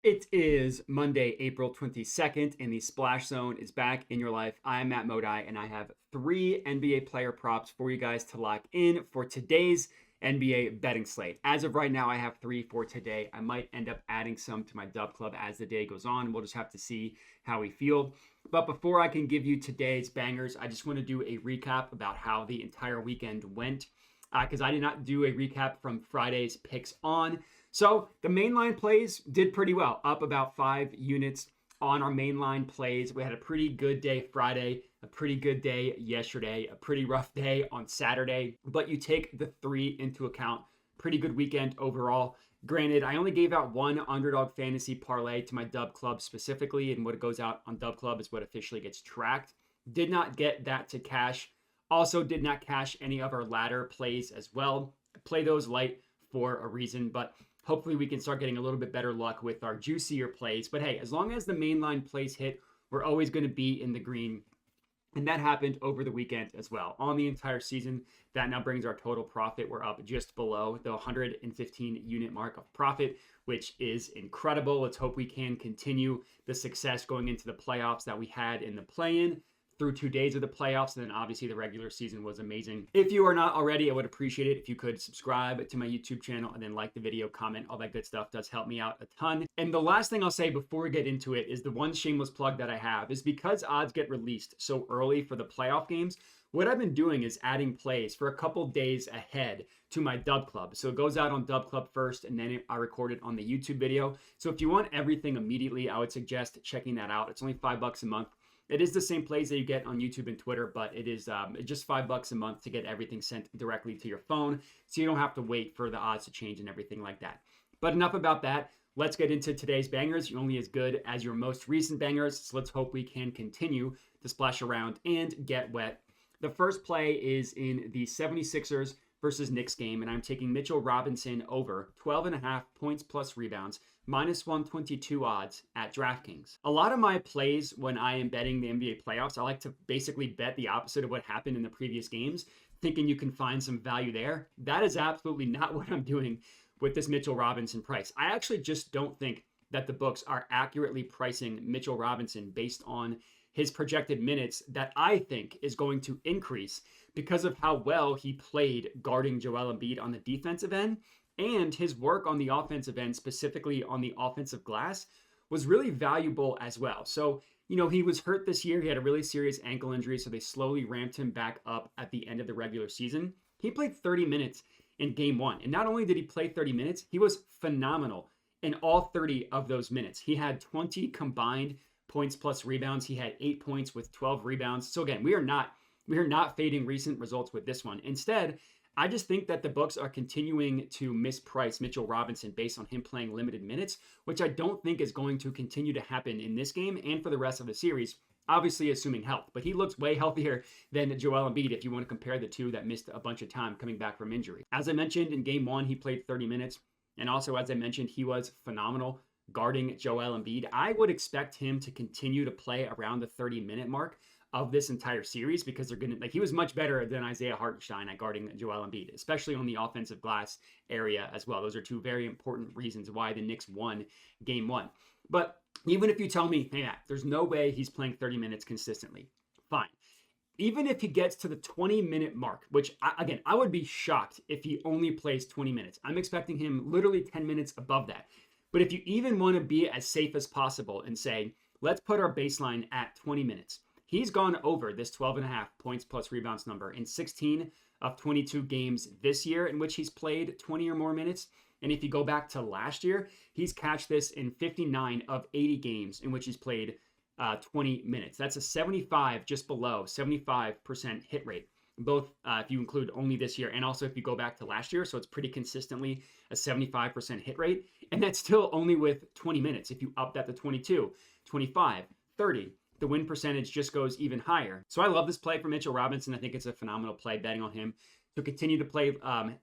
It is Monday, April 22nd, and the Splash Zone is back in your life. I'm Matt Modi, and I have three NBA player props for you guys to lock in for today's NBA betting slate. As of right now, I have three for today. I might end up adding some to my dub club as the day goes on. We'll just have to see how we feel. But before I can give you today's bangers, I just want to do a recap about how the entire weekend went, because I did not do a recap from Friday's picks on. So the mainline plays did pretty well, up about 5 units on our mainline plays. We had a pretty good day Friday, a pretty good day yesterday, a pretty rough day on Saturday, but you take the three into account. Pretty good weekend overall. Granted, I only gave out one Underdog fantasy parlay to my dub club specifically, and what goes out on dub club is what officially gets tracked. Did not get that to cash. Also did not cash any of our ladder plays as well. Play those light for a reason, but hopefully we can start getting a little bit better luck with our juicier plays. But hey, as long as the mainline plays hit, we're always going to be in the green. And that happened over the weekend as well. On the entire season, that now brings our total profit. We're up just below the 115 unit mark of profit, which is incredible. Let's hope we can continue the success going into the playoffs that we had in the play-in through 2 days of the playoffs. And then obviously the regular season was amazing. If you are not already, I would appreciate it if you could subscribe to my YouTube channel and then like the video, comment, all that good stuff does help me out a ton. And the last thing I'll say before we get into it is the one shameless plug that I have is because odds get released so early for the playoff games, what I've been doing is adding plays for a couple days ahead to my dub club. So it goes out on dub club first, and then I record it on the YouTube video. So if you want everything immediately, I would suggest checking that out. It's only $5 a month. It is the same plays that you get on YouTube and Twitter, but it is just $5 a month to get everything sent directly to your phone, so you don't have to wait for the odds to change and everything like that. But enough about that. Let's get into today's bangers. You're only as good as your most recent bangers, so let's hope we can continue to splash around and get wet. The first play is in the 76ers versus Knicks game, and I'm taking Mitchell Robinson over 12.5 points plus rebounds, minus 122 odds at DraftKings. A lot of my plays when I am betting the NBA playoffs, I like to basically bet the opposite of what happened in the previous games, thinking you can find some value there. That is absolutely not what I'm doing with this Mitchell Robinson price. I actually just don't think that the books are accurately pricing Mitchell Robinson based on his projected minutes that I think is going to increase because of how well he played guarding Joel Embiid on the defensive end, and his work on the offensive end, specifically on the offensive glass, was really valuable as well. So, he was hurt this year. He had a really serious ankle injury, so they slowly ramped him back up at the end of the regular season. He played 30 minutes in game one. And not only did he play 30 minutes, he was phenomenal in all 30 of those minutes. He had 20 combined points plus rebounds. He had 8 points with 12 rebounds. So again, we are not fading recent results with this one. Instead, I just think that the books are continuing to misprice Mitchell Robinson based on him playing limited minutes, which I don't think is going to continue to happen in this game and for the rest of the series, obviously assuming health. But he looks way healthier than Joel Embiid if you want to compare the two that missed a bunch of time coming back from injury. As I mentioned, in game one, he played 30 minutes. And also, as I mentioned, he was phenomenal guarding Joel Embiid. I would expect him to continue to play around the 30-minute mark of this entire series because he was much better than Isaiah Hartenstein at guarding Joel Embiid, especially on the offensive glass area as well. Those are two very important reasons why the Knicks won game one. But even if you tell me, hey, Matt, there's no way he's playing 30 minutes consistently, fine. Even if he gets to the 20-minute mark, which, I would be shocked if he only plays 20 minutes. I'm expecting him literally 10 minutes above that. But if you even want to be as safe as possible and say, let's put our baseline at 20 minutes. He's gone over this 12.5 points plus rebounds number in 16 of 22 games this year in which he's played 20 or more minutes. And if you go back to last year, he's catched this in 59 of 80 games in which he's played 20 minutes. That's a 75, just below 75% hit rate, both if you include only this year and also if you go back to last year. So it's pretty consistently a 75% hit rate. And that's still only with 20 minutes. If you up that to 22, 25, 30, the win percentage just goes even higher. So I love this play for Mitchell Robinson. I think it's a phenomenal play betting on him to continue to play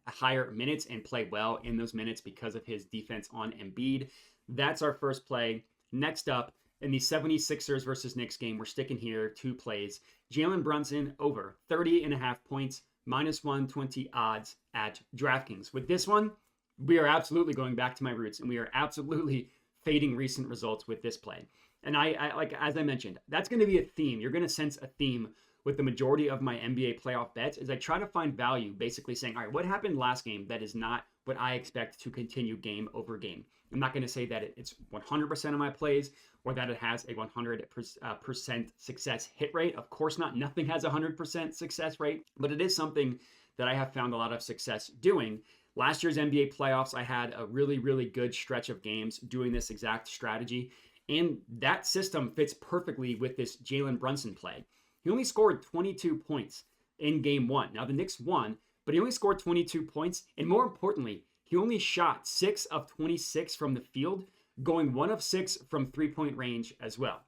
higher minutes and play well in those minutes because of his defense on Embiid. That's our first play. Next up, in the 76ers versus Knicks game, we're sticking here 2 plays. Jalen Brunson over 30.5 points, minus 120 odds at DraftKings. With this one, we are absolutely going back to my roots, and we are absolutely fading recent results with this play. And I like, as I mentioned, that's going to be a theme. You're going to sense a theme with the majority of my NBA playoff bets is I try to find value, basically saying, all right, what happened last game that is not what I expect to continue game over game? I'm not going to say that it's 100% of my plays or that it has a 100% success hit rate. Of course not. Nothing has a 100% success rate, but it is something that I have found a lot of success doing. Last year's NBA playoffs, I had a really, really good stretch of games doing this exact strategy. And that system fits perfectly with this Jalen Brunson play. He only scored 22 points in game one. Now, the Knicks won, but he only scored 22 points. And more importantly, he only shot 6 of 26 from the field, going 1 of 6 from three-point range as well.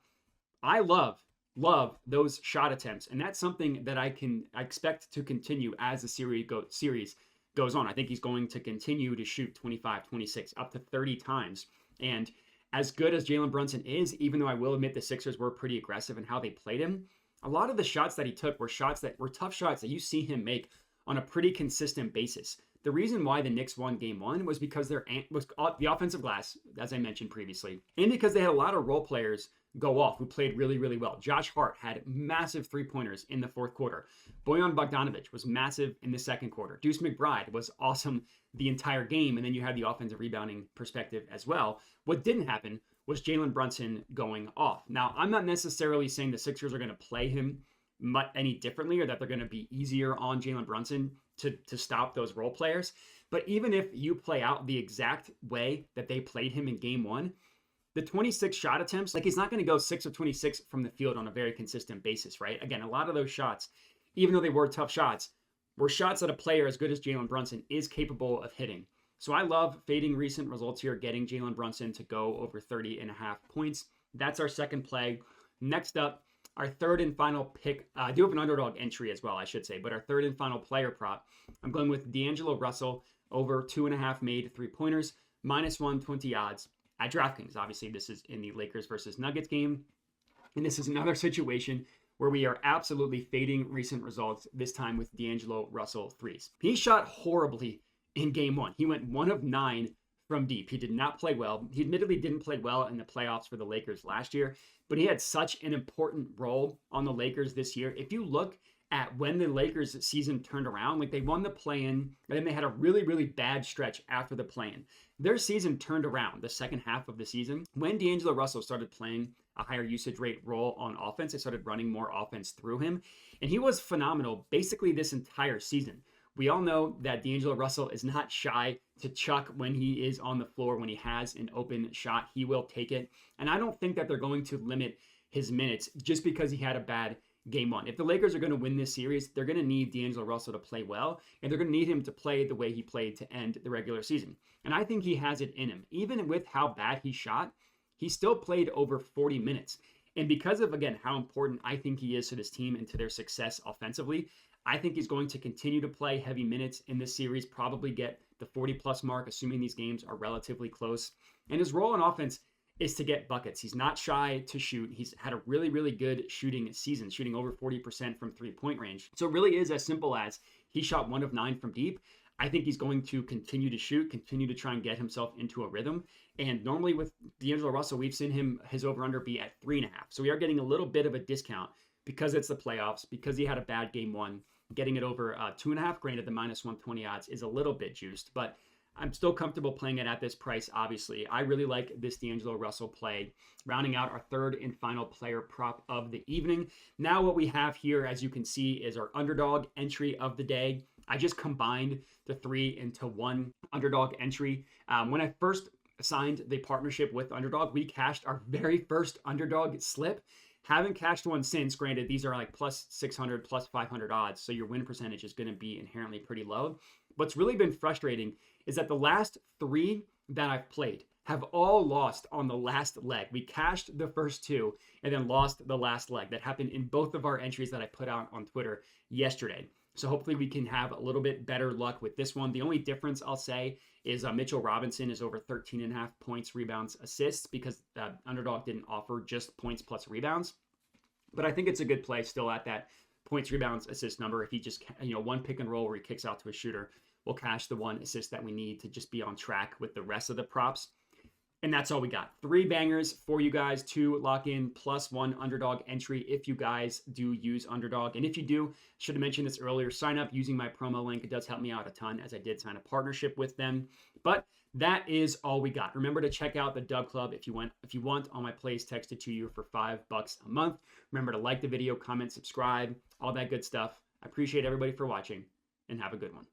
I love those shot attempts, and that's something that I expect to continue as the series goes on. I think he's going to continue to shoot 25, 26, up to 30 times. And as good as Jalen Brunson is, even though I will admit the Sixers were pretty aggressive in how they played him, a lot of the shots that he took were shots that were tough shots that you see him make on a pretty consistent basis. The reason why the Knicks won game one was because the offensive glass, as I mentioned previously, and because they had a lot of role players go off who played really, really well. Josh Hart had massive three-pointers in the fourth quarter. Bojan Bogdanovic was massive in the second quarter. Deuce McBride was awesome the entire game, and then you had the offensive rebounding perspective as well. What didn't happen was Jalen Brunson going off. Now, I'm not necessarily saying the Sixers are going to play him any differently or that they're going to be easier on Jalen Brunson to stop those role players. But even if you play out the exact way that they played him in game one, the 26 shot attempts, like he's not going to go 6 of 26 from the field on a very consistent basis, right? Again, a lot of those shots, even though they were tough shots, were shots that a player as good as Jalen Brunson is capable of hitting. So I love fading recent results here, getting Jalen Brunson to go over 30.5 points. That's our second play. Next up, our third and final pick. I do have an underdog entry as well, I should say, but our third and final player prop, I'm going with D'Angelo Russell over 2.5 made three-pointers, -120 odds at DraftKings. Obviously, this is in the Lakers versus Nuggets game. And this is another situation where we are absolutely fading recent results, this time with D'Angelo Russell threes. He shot horribly in game one. He went 1 of 9 from deep. He did not play well. He admittedly didn't play well in the playoffs for the Lakers last year, but he had such an important role on the Lakers this year. If you look at when the Lakers season turned around, like they won the play-in, and then they had a really, really bad stretch after the play-in. Their season turned around the second half of the season when D'Angelo Russell started playing a higher usage rate role on offense. They started running more offense through him, and he was phenomenal basically this entire season. We all know that D'Angelo Russell is not shy to chuck when he is on the floor. When he has an open shot, he will take it. And I don't think that they're going to limit his minutes just because he had a bad game one. If the Lakers are going to win this series, they're going to need D'Angelo Russell to play well, and they're going to need him to play the way he played to end the regular season. And I think he has it in him. Even with how bad he shot, he still played over 40 minutes. And because of, again, how important I think he is to this team and to their success offensively, I think he's going to continue to play heavy minutes in this series, probably get the 40-plus mark, assuming these games are relatively close. And his role in offense is to get buckets. He's not shy to shoot. He's had a really, really good shooting season, shooting over 40% from three-point range. So it really is as simple as he shot 1 of 9 from deep. I think he's going to continue to shoot, continue to try and get himself into a rhythm. And normally with D'Angelo Russell, we've seen his over-under be at 3.5. So we are getting a little bit of a discount because it's the playoffs, because he had a bad game one. Getting it over 2.5, granted the -120 odds is a little bit juiced, but I'm still comfortable playing it at this price, obviously. I really like this D'Angelo Russell play. Rounding out our third and final player prop of the evening. Now what we have here, as you can see, is our underdog entry of the day. I just combined the 3 into 1 underdog entry. When I first signed the partnership with Underdog, we cashed our very first underdog slip. Haven't cashed one since. Granted, these are like +600, +500 odds, so your win percentage is going to be inherently pretty low. What's really been frustrating is that the last 3 that I've played have all lost on the last leg. We cashed the first 2 and then lost the last leg. That happened in both of our entries that I put out on Twitter yesterday. So hopefully we can have a little bit better luck with this one. The only difference I'll say is Mitchell Robinson is over 13.5 points, rebounds, assists, because Underdog didn't offer just points plus rebounds. But I think it's a good play still at that points, rebounds, assist number. If he just, one pick and roll where he kicks out to a shooter, we'll cash the 1 assist that we need to just be on track with the rest of the props. And that's all we got. 3 bangers for you guys to lock in, plus 1 Underdog entry if you guys do use Underdog. And if you do, should have mentioned this earlier, sign up using my promo link. It does help me out a ton, as I did sign a partnership with them. But that is all we got. Remember to check out the Dub Club if you want all my plays texted to you for $5 a month. Remember to like the video, comment, subscribe, all that good stuff. I appreciate everybody for watching, and have a good one.